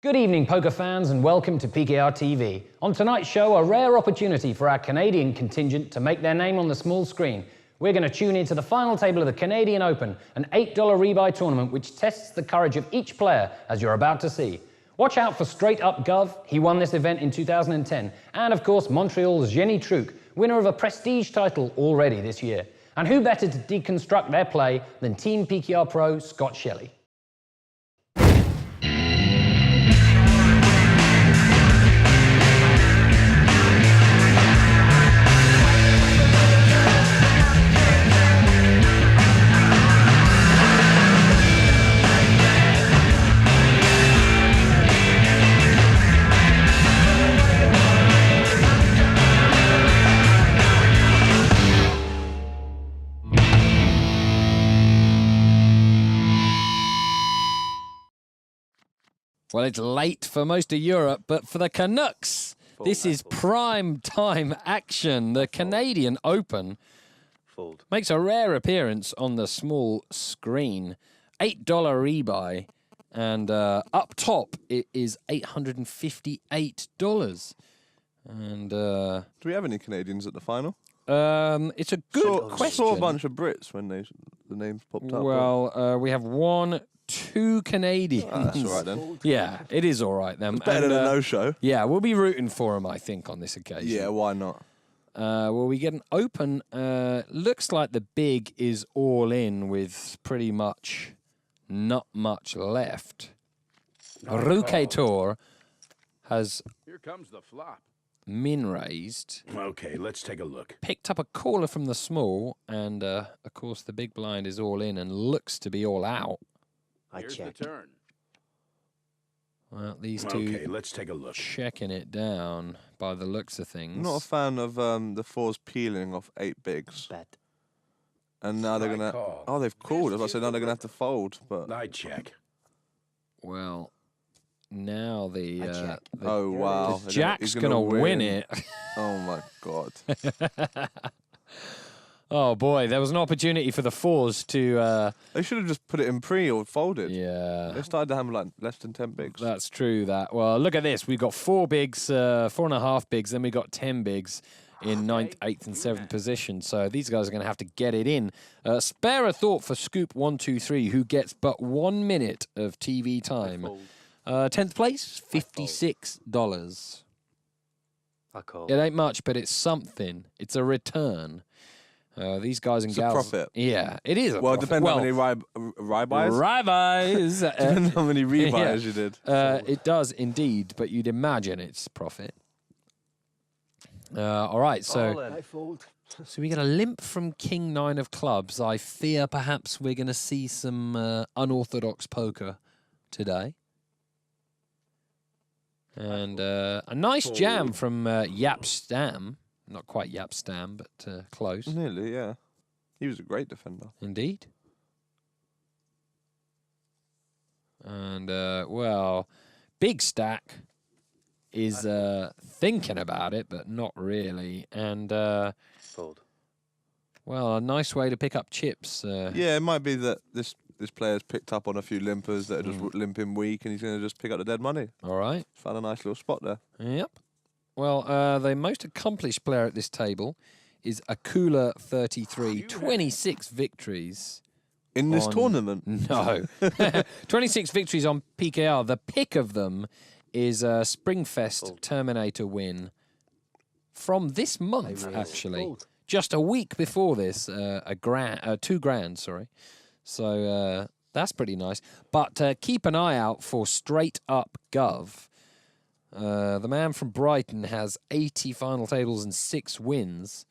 Good evening, poker fans, and welcome to PKR TV. On tonight's show, a rare opportunity for our Canadian contingent to make their name on the small screen. We're going to tune into the final table of the Canadian Open, an $8 rebuy tournament which tests the courage of each player, as you're about to see. Watch out for Straight Up Gov, he won this event in 2010, and of course Montreal's Jenny Truc, winner of a prestige title already this year. And who better to deconstruct their play than Team PKR Pro Scott Shelley? Well, it's late for most of Europe, but for the Canucks, this is prime time action. The Canadian Open makes a rare appearance on the small screen. $8 rebuy, and up top it is $858. And do we have any Canadians at the final? It's a good question. Saw a bunch of Brits when the names popped up. Well, we have 2 Canadians. Oh, that's all right then. Yeah, it is all right then. It's better than a no-show. Yeah, we'll be rooting for them, I think, on this occasion. Yeah, why not? Well, we get an open. Looks like the big is all in with pretty much not much left. Rukator has Here comes the flop. min raised. Okay, let's take a look. Picked up a caller from the small, and of course the big blind is all in and looks to be all out. Here's the turn. Well, these two Okay, let's take a look. checking it down by the looks of things. I'm not a fan of the fours peeling off 8 bigs. Bet. And now they're going to... call. Oh, they've called. As I said, now they're going to have to fold. But I check. Well, now the oh, wow. Jack's going to win it. Oh, my God. Oh, boy, there was an opportunity for the fours to... They should have just put it in pre or folded. yeah, They started to have like less than 10 bigs. that's true. That Well, look at this. We've got 4 bigs, 4.5 bigs, then we got 10 bigs in 9th, 8th, and 7th position. So these guys are going to have to get it in. Spare a thought for Scoop 123, who gets but 1 minute of TV time. 10th place, $56. I call. It ain't much, but it's something. It's a return. These guys and It's a gals. profit. Yeah, it is a Well, it profit. depends how many rebuys. Rebuys. Depends how many rebuys you did. It does indeed, but you'd imagine it's profit. All right, so I fold. so we get a limp from King 9 of clubs. I fear perhaps we're going to see some unorthodox poker today. And a nice jam from Yap Stam. Not quite Yap Stam, but close. Nearly, yeah. He was a great defender. Indeed. And, well, Big Stack is thinking about it, but not really. And, Fold. well, a nice way to pick up chips. Yeah, it might be that this player's picked up on a few limpers that are just limping weak, and he's going to just pick up the dead money. All right. Found a nice little spot there. Yep. Well, the most accomplished player at this table is Akula 33, 26 victories. In this on- tournament? No. 26 victories on PKR. The pick of them is a Springfest Terminator win from this month, actually. Just a week before this, 2 grand, sorry. So that's pretty nice. But keep an eye out for Straight Up Gov. The man from Brighton has 80 final tables and 6 wins.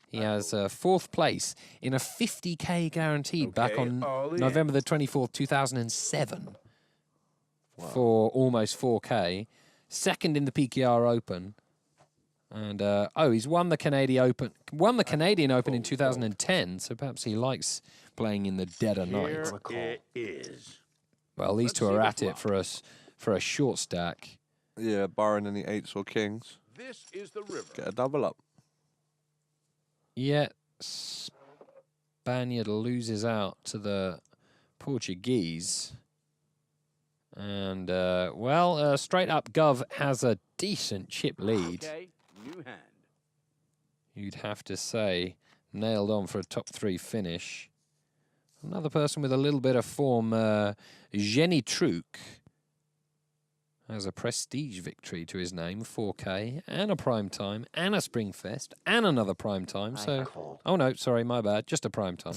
He has 4th place in a 50K guaranteed back on November the 24th, 2007 for almost 4K. 2nd in the PKR Open. And, he's won the Canadian Open in 2010, so perhaps he likes playing in the dead of night. Here it is. Well, these two are at it for a short stack. Yeah, barring any 8s or kings. This is the river. Get a double up. Yet Spaniard loses out to the Portuguese. And, well, straight up Gov has a decent chip lead. Okay, new hand. You'd have to say, nailed on for a top 3 finish. Another person with a little bit of form, Jenny Truk, has a prestige victory to his name, 4K, and a prime time, and a Springfest, and another prime time. So, oh no, sorry, my bad, just a prime time.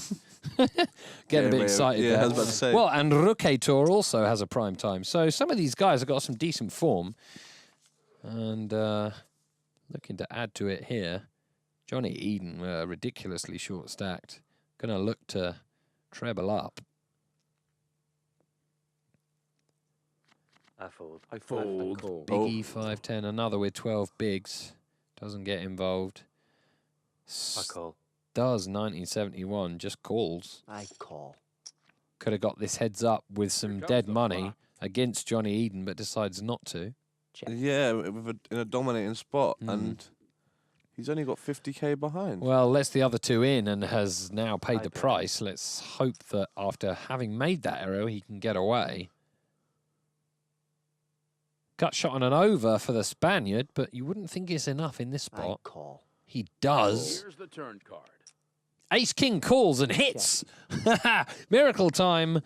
Getting a bit excited there. I was about to say. Well, and Ruketor also has a prime time. So some of these guys have got some decent form, and looking to add to it here. Johnny Eden, ridiculously short stacked, going to look to treble up. I fold. I fold. call. Big E510, another with 12 bigs. Doesn't get involved. I call. Does 1971, just calls. I call. Could have got this heads up with some Here comes dead the money flop. against Johnny Eden, but decides not to. Yeah, in a dominating spot, and he's only got 50k behind. Well, lets the other two in and has now paid I the bet. price. Let's hope that after having made that error, he can get away. Gut shot on an over for the Spaniard, but you wouldn't think it's enough in this spot. call. He does. Here's the turn card. Ace-King calls and hits. Miracle time.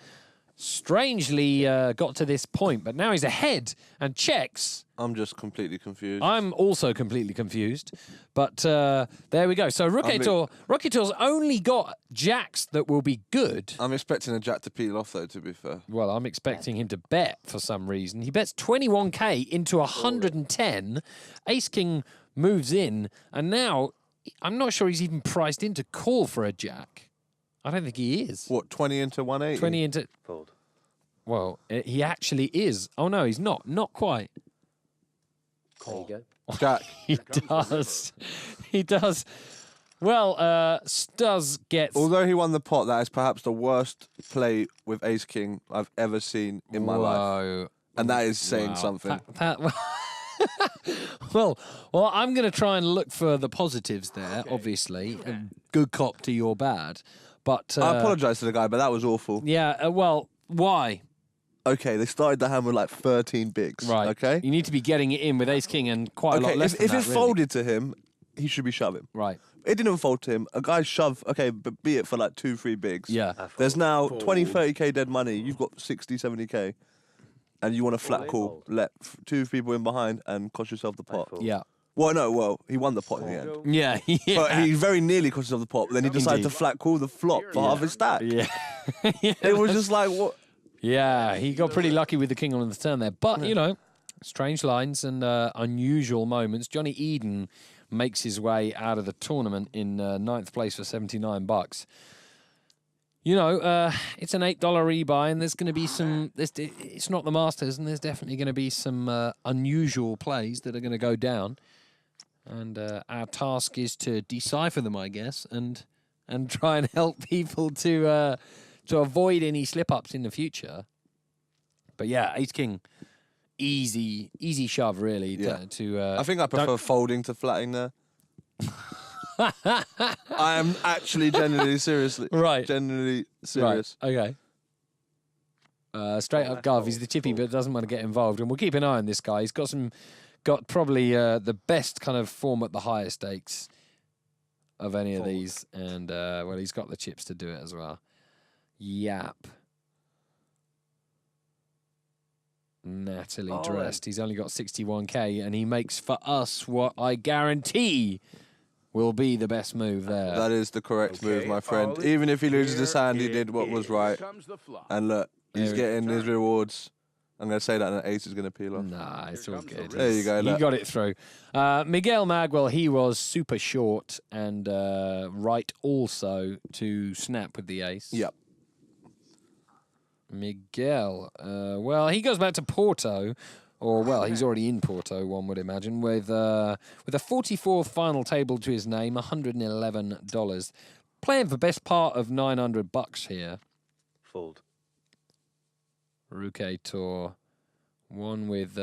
Strangely got to this point, but now he's ahead and checks. I'm just completely confused. I'm also completely confused, but there we go. So Ruketor's only got jacks that will be good. I'm expecting a jack to peel off, though, to be fair. Well, I'm expecting him to bet for some reason. He bets 21k into 110. Ace-King moves in, and now I'm not sure he's even priced in to call for a jack. I don't think he is. What, 20 into 180? 20 into... Fold. Well, he actually is. Oh, no, he's not. Not quite. There you go. Jack. He does. He does. Well, does get... Although he won the pot, that is perhaps the worst play with Ace King I've ever seen in my life. Whoa. And that is saying Wow. something. Well, I'm going to try and look for the positives there, obviously. Good cop to your bad. But I apologise to the guy, but that was awful. yeah, well, why? Okay, they started the hand with like 13 bigs. Right. Okay? You need to be getting it in with Ace-King and quite a lot Okay, less than if that, it really. folded to him, he should be shoving. Right. It didn't fold to him. A guy shove, okay, but be it for like 2-3 bigs. Yeah. There's now 20, 30k dead money. You've got 60, 70k. And you want a flat call. Let 2 people in behind and cost yourself the pot. fold. Yeah. Well, he won the pot in the end. Yeah. Yeah. But he very nearly cost himself the pot. But then he decided to Indeed. flat call the flop for half his stack. Yeah. It was just like, what? Yeah, he got pretty lucky with the king on the turn there. But, you know, strange lines and unusual moments. Johnny Eden makes his way out of the tournament in 9th place for $79. You know, it's an $8 rebuy, and there's going to be some... It's not the Masters, and there's definitely going to be some unusual plays that are going to go down. And our task is to decipher them, I guess, and try and help people to avoid any slip-ups in the future. But yeah, Ace-King, easy shove, really. Yeah. To I think I prefer folding to flatting there. I am actually genuinely seriously. Right. Genuinely serious. Right, okay. Straight up Gov, he's the chippy, but doesn't want to get involved. And we'll keep an eye on this guy. He's got probably the best kind of form at the higher stakes of any of these. And, well, he's got the chips to do it as well. Yap. Natalie dressed. He's only got 61k, and he makes for us what I guarantee will be the best move there. That is the correct move, my friend. Ollie, Even if he loses his here hand, he it did what was is. right. Comes the flop. And look, he's There getting his rewards. I'm going to say that an ace is going to peel off. Nah, it's all comes the good. risk. There you go, He look. got it through. Miguel Magwell, he was super short and right also to snap with the ace. Yep. Miguel, well, he goes back to Porto, or well, he's already in Porto, one would imagine, with a 44th final table to his name, $111. Playing for best part of $900 here. Fold. Ruketor, one with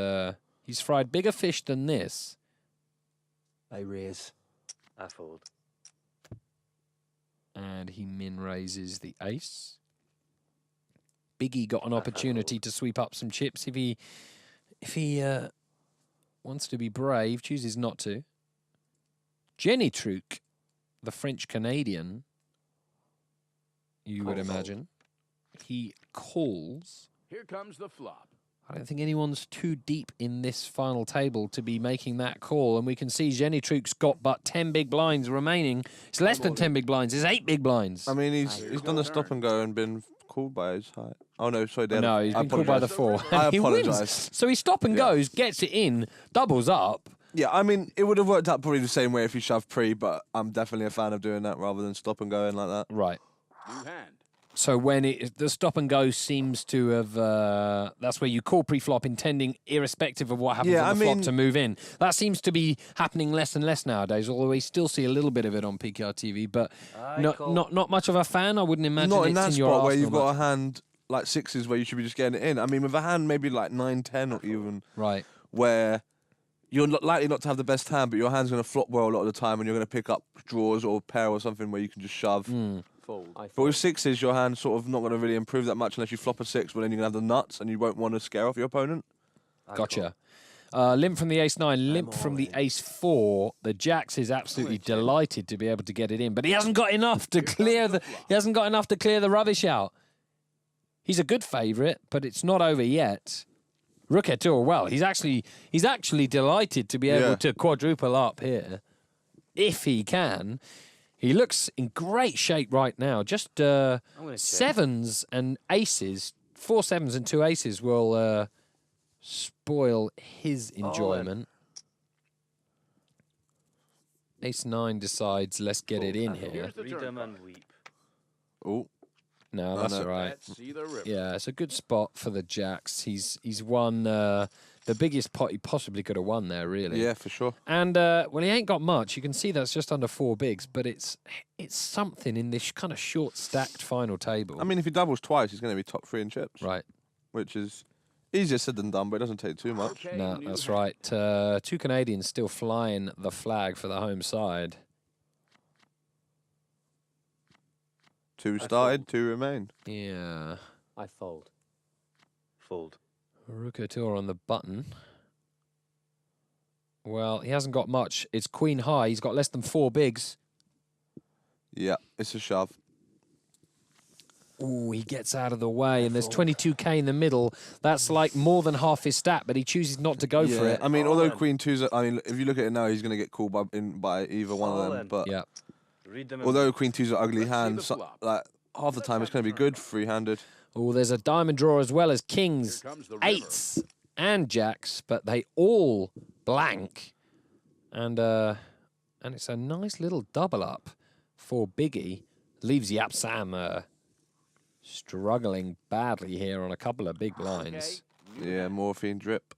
he's fried bigger fish than this. I raise. I fold. And he min raises the ace. Biggie got an opportunity to sweep up some chips. If he wants to be brave, chooses not to. Jenny Truc, the French Canadian, you would imagine, he calls. Here comes the flop. I don't think anyone's too deep in this final table to be making that call. And we can see Jenny Truc's got but 10 big blinds remaining. It's less than 10 big blinds. It's 8 big blinds. I mean, he's done the stop and go and been called by his height. Oh, no, sorry, Dan. No, he's I been called by the apologise. 4. I And he wins. apologise. So he stop and goes, gets it in, doubles up. Yeah, I mean, it would have worked out probably the same way if he shoved pre, but I'm definitely a fan of doing that rather than stop and going like that. Right. New hand. So when the stop and go seems to have, that's where you call pre-flop intending, irrespective of what happens on the flop, to move in. That seems to be happening less and less nowadays, although we still see a little bit of it on PKR TV, but not much of a fan. I wouldn't imagine Not in it's that in your spot where arsenal you've got much. a hand like 6s where you should be just getting it in. I mean, with a hand maybe like 9, 10 or even, Right. where you're likely not to have the best hand, but your hand's going to flop well a lot of the time and you're going to pick up draws or pair or something where you can just shove. Fold. But with 6s, your hand's sort of not going to really improve that much unless you flop a 6, but then you're going to have the nuts and you won't want to scare off your opponent. Gotcha. Limp from the ace-9, limp from the ace-4. The jacks is absolutely delighted to be able to get it in, but he hasn't got enough to clear the rubbish out. He's a good favourite, but it's not over yet. Rook at all. Well, he's actually delighted to be able to quadruple up here, if he can. He looks in great shape right now. Just 7s and aces, 4 7s and 2 aces will spoil his enjoyment. Ace-9 decides, let's get it in here. Here's the Read turn them card. and weep. Oh, No, that's all right. Let's see the river. Yeah, it's a good spot for the jacks. He's won the biggest pot he possibly could have won there, really. yeah, for sure. And well, he ain't got much. You can see that's just under 4 bigs, but it's something in this kind of short stacked final table. I mean, if he doubles twice, he's going to be top 3 in chips, right? which is easier said than done, but it doesn't take too much. Okay, No, new that's hand. right. 2 Canadians still flying the flag for the home side. 2 started, 2 remain. Yeah, I fold. Fold. Rook tour on the button. Well, he hasn't got much. It's queen high. He's got less than 4 bigs. Yeah, it's a shove. Ooh, he gets out of the way, and there's 22k in the middle. That's like more than half his stat, but he chooses not to go for it. I mean, although queen 2's, I mean, if you look at it now, he's going to get called by either one of All them. in. But Yeah. Read them and although queen 2's an ugly Let's see hand, the flop. like half the time it's going to be good free-handed. Oh, there's a diamond draw as well as kings, Here comes the river. 8s, and jacks, but they all blank. And it's a nice little double up for Biggie. Leaves Yap Sam struggling badly here on a couple of big blinds. Yeah, morphine drip.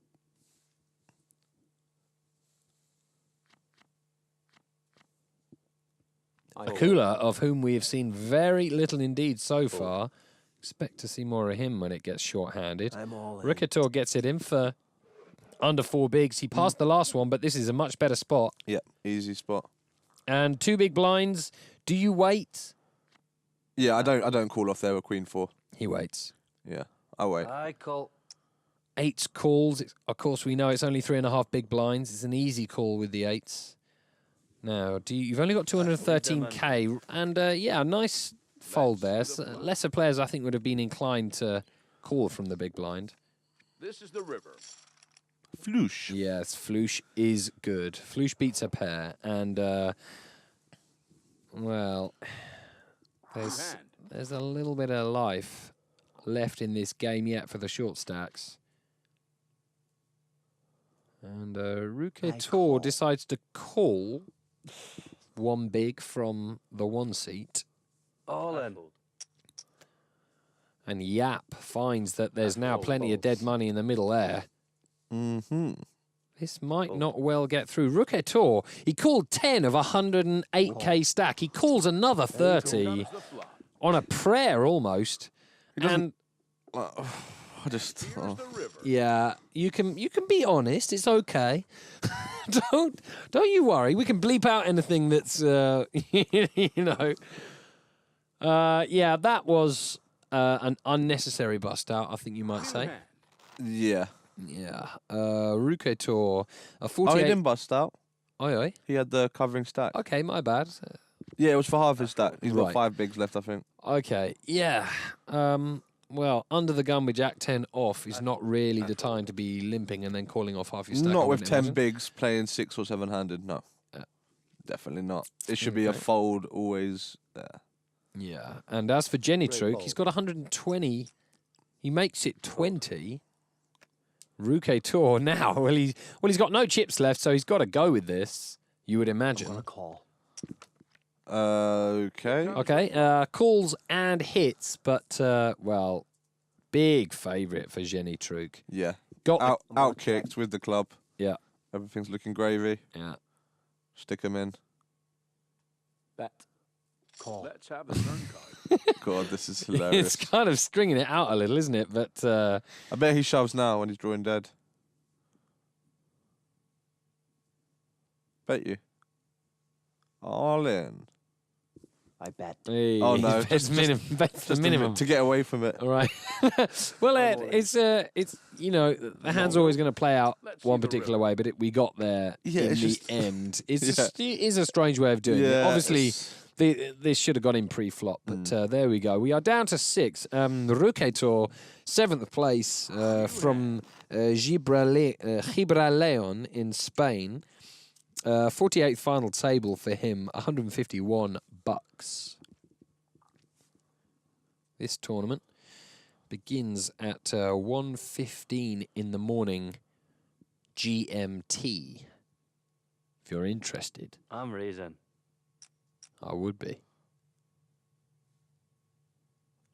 Akula, of whom we have seen very little indeed so far. Expect to see more of him when it gets short-handed. I'm all in. Rickator gets it in for under 4 bigs. He passed the last one, but this is a much better spot. Yeah, easy spot. And 2 big blinds. Do you wait? Yeah, I don't call off there with queen 4. He waits. Yeah, I wait. I call. 8s calls. Of course, we know it's only 3.5 big blinds. It's an easy call with the 8s. Now, you've only got 213k, and yeah, a nice fold there. So lesser players, I think, would have been inclined to call from the big blind. This is the river. Floosh. Yes, Floosh is good. Floosh beats a pair, and well, there's a little bit of life left in this game yet for the short stacks. And Ruketor decides to call 1 big from the 1 seat. All I in. fold. And Yap finds that there's now plenty of dead money in the middle there. Mm-hmm. This might not well get through. Ruketor, he called 10 of 108k stack. He calls another 30 Comes the flop. on a prayer almost. And I just... Here's the river. yeah, you can be honest. It's okay. don't you worry. We can bleep out anything that's you know. Yeah, that was an unnecessary bust out, I think you might New say. hand. Yeah. Yeah. Ruke Tour, a Oh, 48. he didn't bust out. Oi, oi. He had the covering stack. Okay, my bad. Yeah, it was for half his stack. He's got Right. 5 bigs left, I think. Okay, yeah. Well, under the gun with Jack 10 off is not really the time to be limping and then calling off half your stack. I Not with wouldn't 10 imagine. bigs playing 6 or 7-handed. No. Yeah. Definitely not. It should be a Okay. fold always there. Yeah. And as for Jenny Truk, he's got 120. He makes it 20. Ruke Tour now. Well, he's got no chips left, so he's got to go with this. You would imagine. Call. Okay. Okay. Calls and hits, but well, big favourite for Jenny Truk. Yeah. Got Out kicked with the club. yeah. Everything's looking gravy. Yeah. Stick him in. Bet. Call. Let's have the turn card. God, this is It's hilarious. kind of stringing it out a little, isn't it? But I bet he shoves now when he's drawing dead. Bet you. All in. I bet. hey, Oh, no, bets bets the Just minimum. to get away from it. All right. Well, it's you know, the hand's always going to play out Let's see one the particular river. way, but we got there Yeah, in it's the just- end. It's Yeah. just, it is a strange way of doing it. Yeah, Obviously, it's- this should have gone in pre-flop, but there we go. We are down to 6. Ruketor, 7th place from Gibraleon in Spain. 48th final table for him, 151 bucks. This tournament begins at 1:15 in the morning GMT. If you're interested, I'm raising. I would be.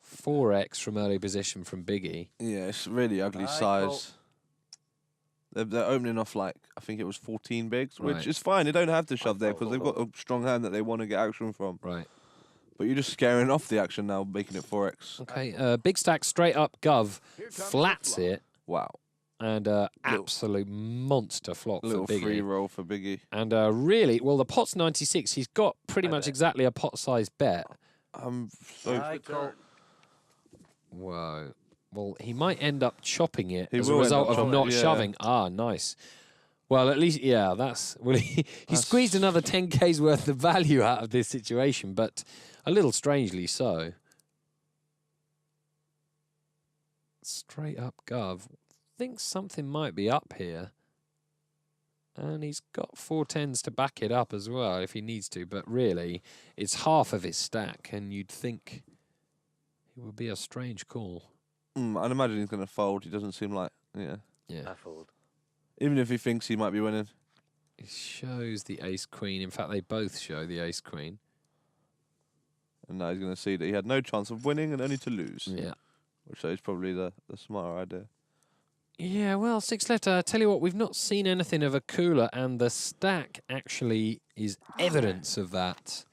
4x from early position from Biggie. Yeah, it's really ugly Right, size. They're opening off like, I think it was 14 bigs, Right. which is fine. They don't have to shove there because they've got a strong hand that they want to get action from. Right. But you're just scaring off the action now, making it 4x. Okay. Big stack straight up Gov Here comes the flats flop. it, Wow. and absolute monster flop Little for Biggie. free roll for Biggie. And really, well, the pot's 96. He's got pretty much exactly a pot-sized bet. I'm so... I call. Whoa. Well, he might end up chopping it He as a will end result up of chopping not it, yeah. shoving. Ah, nice. Well, at least, yeah, that's... Well, he squeezed another 10K's worth of value out of this situation, but a little strangely so. Straight up Gov. Thinks something might be up here. And he's got 4 10s to back it up as well if he needs to. But really, it's half of his stack, and you'd think it would be a strange call. I'd imagine he's going to fold. He doesn't seem like... Yeah. Yeah. I fold. Even if he thinks he might be winning. It shows the ace-queen. In fact, they both show the ace-queen. And now he's going to see that he had no chance of winning and only to lose. Yeah. Which is probably the smarter idea. Yeah, well, 6 left. Tell you what, we've not seen anything of a cooler, and the stack actually is evidence of that.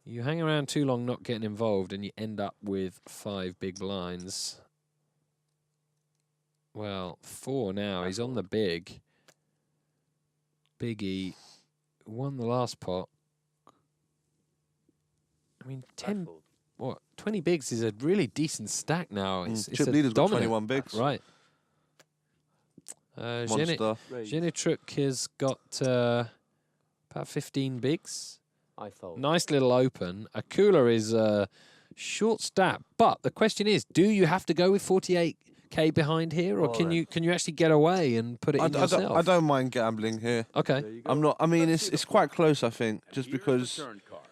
You hang around too long not getting involved, and you end up with 5 big blinds. Well, 4 now. He's on the big. Biggie won the last pot. I mean, 10... fold. What? 20 bigs is a really decent stack now. It's Chip a leader's got dominant. 21 bigs. Right. Monster. Truk has got about 15 bigs. I fold. Nice little open. A cooler is short stat, but the question is, do you have to go with 48K behind here, or All can in. you actually get away and put it in yourself? I don't mind gambling here. Okay. There you go. I'm not. I mean, Let's see it's the quite close. I think just Here's the because turn card.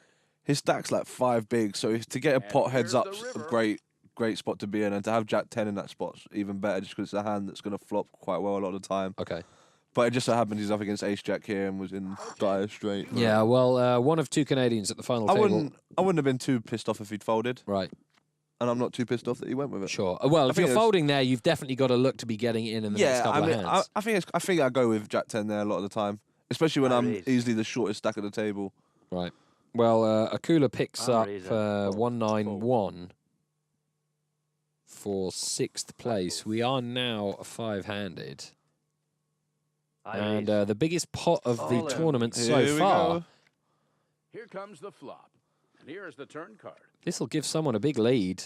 his stack's like 5 bigs, so to get a pot heads here's up's the a river. great spot to be in, and to have Jack 10 in that spot's even better, just because it's a hand that's going to flop quite well a lot of the time. Okay. But it just so happens he's up against Ace Jack here and was in dire straight. Yeah, well, one of 2 Canadians at the final I table. wouldn't have been too pissed off if he'd folded, Right, and I'm not too pissed off that he went with it. sure. Well, if think you're it's- folding there, you've definitely got to look to be getting in the next Yeah, couple I mean, of hands. I think I go with Jack 10 there a lot of the time, especially when I I'm raise. easily the shortest stack at the table. Right. Well, Akula picks I'm up raising. 191 for 6th place. We are now 5-handed. I And raise. the biggest pot of the All in. tournament Here so we far. go. Here comes the flop. And here is the turn card. This will give someone a big lead.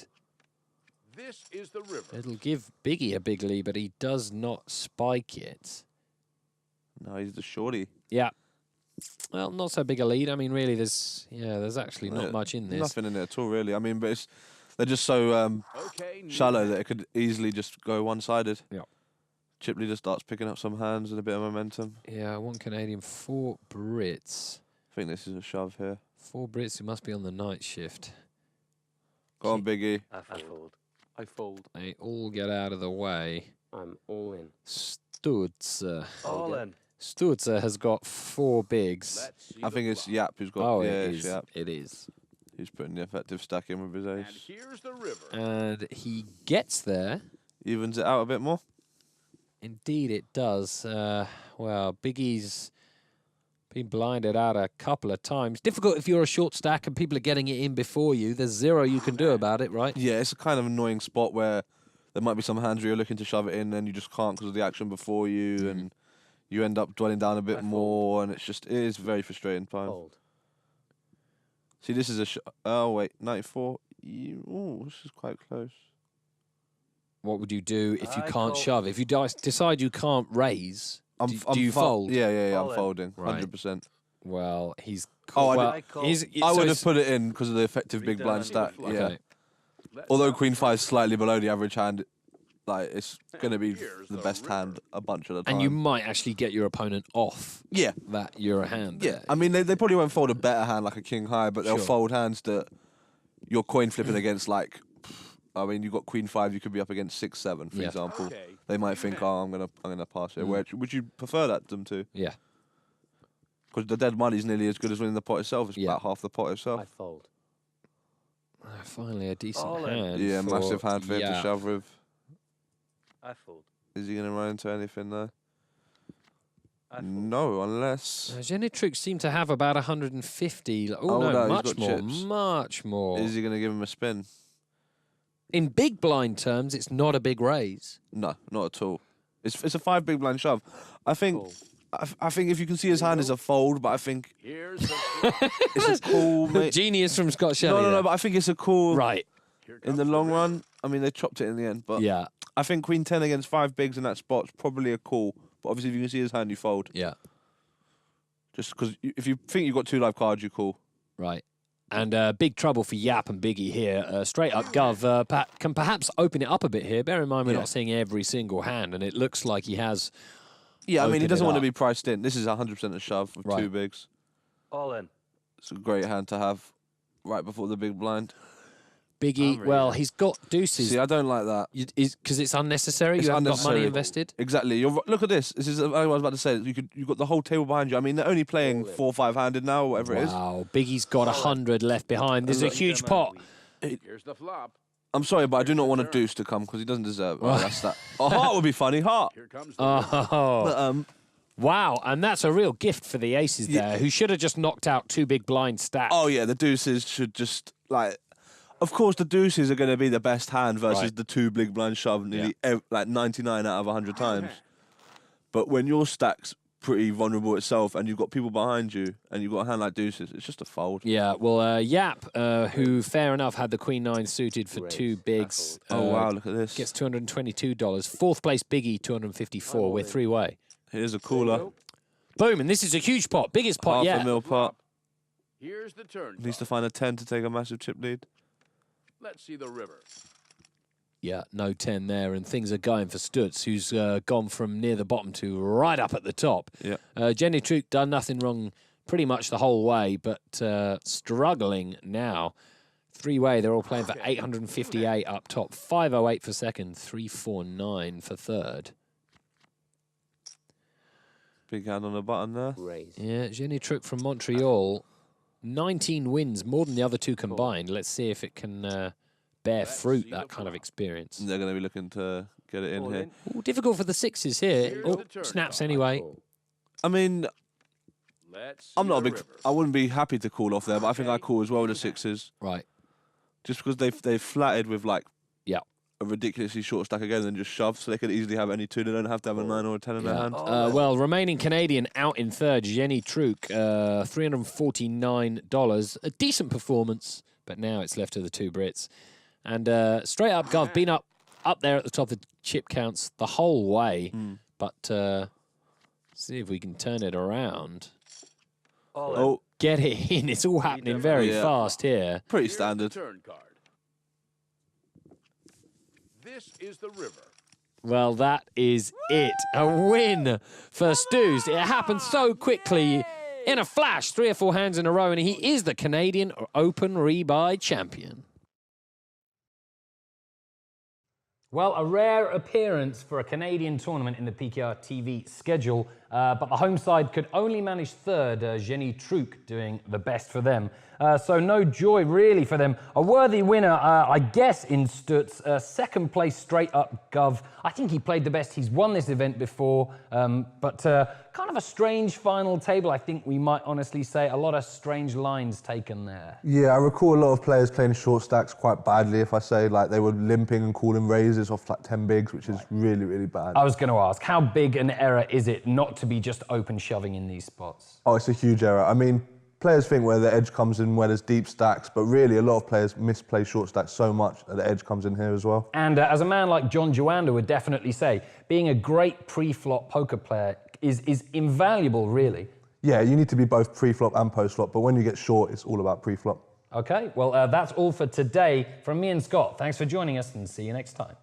This is the river. It'll give Biggie a big lead, but he does not spike it. No, he's the shorty. Yeah. Well, not so big a lead. I mean, really, there's actually not much in this. Nothing in it at all, really. I mean, but they're just so Okay, new shallow hand. that it could easily just go one-sided. Yeah. Chipley just starts picking up some hands and a bit of momentum. Yeah, 1 Canadian, 4 Brits. I think this is a shove here. 4 Brits who must be on the night shift. Go on, Biggie. I fold. I fold. They all get out of the way. I'm all in. Stutzer. All in. Stutzer has got 4 bigs. Let's see I the think it's flop. Yap who's got. Oh, yeah, it it's is. Yap. It is. He's putting the effective stack in with his And ace. here's the river. And he gets there. Evens it out a bit more. Indeed, it does. Well, Biggie's been blinded out a couple of times. Difficult if you're a short stack and people are getting it in before you. There's 0 you can do about it, right? Yeah, it's a kind of annoying spot where there might be some hands where you're looking to shove it in and you just can't because of the action before you, and you end up dwelling down a bit more, and it is very frustrating time. Fold. See, this is a oh wait, 94. Oh, this is quite close. What would you do if you I can't call- shove? If you decide you can't raise, do you fold? Yeah, All I'm in. folding, Right. 100%. Well, he's Oh, I well, did- I call- he's, I so would it's- have put it in because of the effective big Return blind to the stack. flop. Yeah. Okay. Let's Although have Queen the 5 is slightly below the average hand, like it's going to be Here's the the best river. hand a bunch of the time. And you might actually get your opponent off yeah, that you're a hand. yeah. there. I mean, they probably won't fold a better hand like a king high, but they'll Sure. fold hands that you're coin flipping against. Like, I mean, you've got Queen 5, you could be up against 6, 7, for Yeah. example. Okay. They might think, oh, I'm gonna pass here. Where would you prefer that to them to? Yeah. Because the dead money's nearly as good as winning the pot itself. It's Yeah. about half the pot itself. I fold. Finally, a decent All in. hand. Yeah, for massive hand for him to Yap. shove with. I fold. Is he going to run into anything there? I fold. No, unless... Genitrix seem to have about 150. Oh, no, no, he's much got more. chips. Much more. Is he going to give him a spin? In big blind terms, it's not a big raise. No, not at all. It's a 5 big blind shove. I think Fold. I think if you can see his hand, it's a fold, but I think Here's the flop. it's a cool... mate. Genius from Scott Shelley. No, there. but I think it's a cool... Right. Here In the comes long river. run, I mean, they chopped it in the end, but Yeah. I think Queen 10 against 5 bigs in that spot's probably a call. But obviously, if you can see his hand, you fold. Yeah. Just because if you think you've got 2 live cards, you call. Right. And big trouble for Yap and Biggie here. Straight up Gov can perhaps open it up a bit here. Bear in mind we're Yeah. not seeing every single hand, and it looks like he has. Yeah, I mean, he Open doesn't it want to up. be priced in. This is 100% a shove with 2 Right. bigs. All in. It's a great hand to have right before the big blind. Biggie, really well, good. he's got deuces. See, I don't like that. Because it's unnecessary. It's You haven't got unnecessary. money invested. Exactly. Look at this. This is what I was about to say. You've got the whole table behind you. I mean, they're only playing 4 or 5 handed now, or whatever it is. Wow, Biggie's got 100 left behind. There's a Look. huge pot. Here's the flop. I'm sorry, but I do not want a deuce to come because he doesn't deserve it. That's that. A heart would be funny. Heart. Here comes the river. Oh, But, wow. And that's a real gift for the aces Yeah. there, who should have just knocked out 2 big blind stacks. oh yeah, the deuces should just like. Of course, the deuces are going to be the best hand versus Right. the 2 big blind shove nearly like 99 out of 100 times. But when your stack's pretty vulnerable itself and you've got people behind you and you've got a hand like deuces, it's just a fold. Yeah, well, Yap, who, fair enough, had the Queen 9 suited for Raise. 2 bigs. Oh wow, look at this. Gets $222. Fourth place Biggie, 254. We're 3-way. Here's a cooler. Boom, and this is a huge pot. Biggest pot Half yet. a mil pot. Here's the turn. Needs to card. find a 10 to take a massive chip lead. Let's see the river. Yeah, no 10 there, and things are going for Stutz, who's gone from near the bottom to right up at the top. Yeah. Jenny Truk done nothing wrong pretty much the whole way, but struggling now. 3-way, they're all playing for 858 up top, 508 for second, 349 for third. Big hand on the button there. Raise. Yeah, Jenny Truk from Montreal, 19 wins, more than the other 2 combined. Let's see if it can bear fruit, that kind of experience. They're going to be looking to get it in All here. in. Ooh, difficult for the 6s here. Here's Oh, the turn snaps card. anyway. Fold. I mean, Let's see I'm not a the big. river. I wouldn't be happy to call off there, but I think I call as well with the 6s. Right. Just because they've flattered with like Yeah. a ridiculously short stack again and just shoved, so they could easily have any 2. They don't have to have a 9 or a 10 in their hand. Well, remaining Canadian out in third, Jenny Truk, $349. A decent performance, but now it's left to the 2 Brits. And straight up, Gov, been up there at the top of the chip counts the whole way. But see if we can turn it around. All in. Get it in. It's all happening very fast here. Pretty Here's standard. the turn card. This is the river. Well, that is it. A win for Stews. It happened so quickly. In a flash, 3 or 4 hands in a row, and he is the Canadian Open Rebuy champion. Well, a rare appearance for a Canadian tournament in the PKR TV schedule, but the home side could only manage third, Jenny Truk doing the best for them. So no joy really for them. A worthy winner, I guess, in Stutz. Second place straight up Gov. I think he played the best. He's won this event before, but kind of a strange final table, I think we might honestly say. A lot of strange lines taken there. Yeah, I recall a lot of players playing short stacks quite badly, if I say. Like, they were limping and calling raises off like 10 bigs, which is really, really bad. I was going to ask, how big an error is it not to be just open shoving in these spots? Oh, it's a huge error. I mean, players think where the edge comes in where there's deep stacks, but really a lot of players misplay short stacks so much that the edge comes in here as well. And as a man like John Joanda would definitely say, being a great pre-flop poker player is invaluable, really. Yeah, you need to be both pre-flop and post-flop, but when you get short, it's all about pre-flop. Okay, well, that's all for today from me and Scott. Thanks for joining us, and see you next time.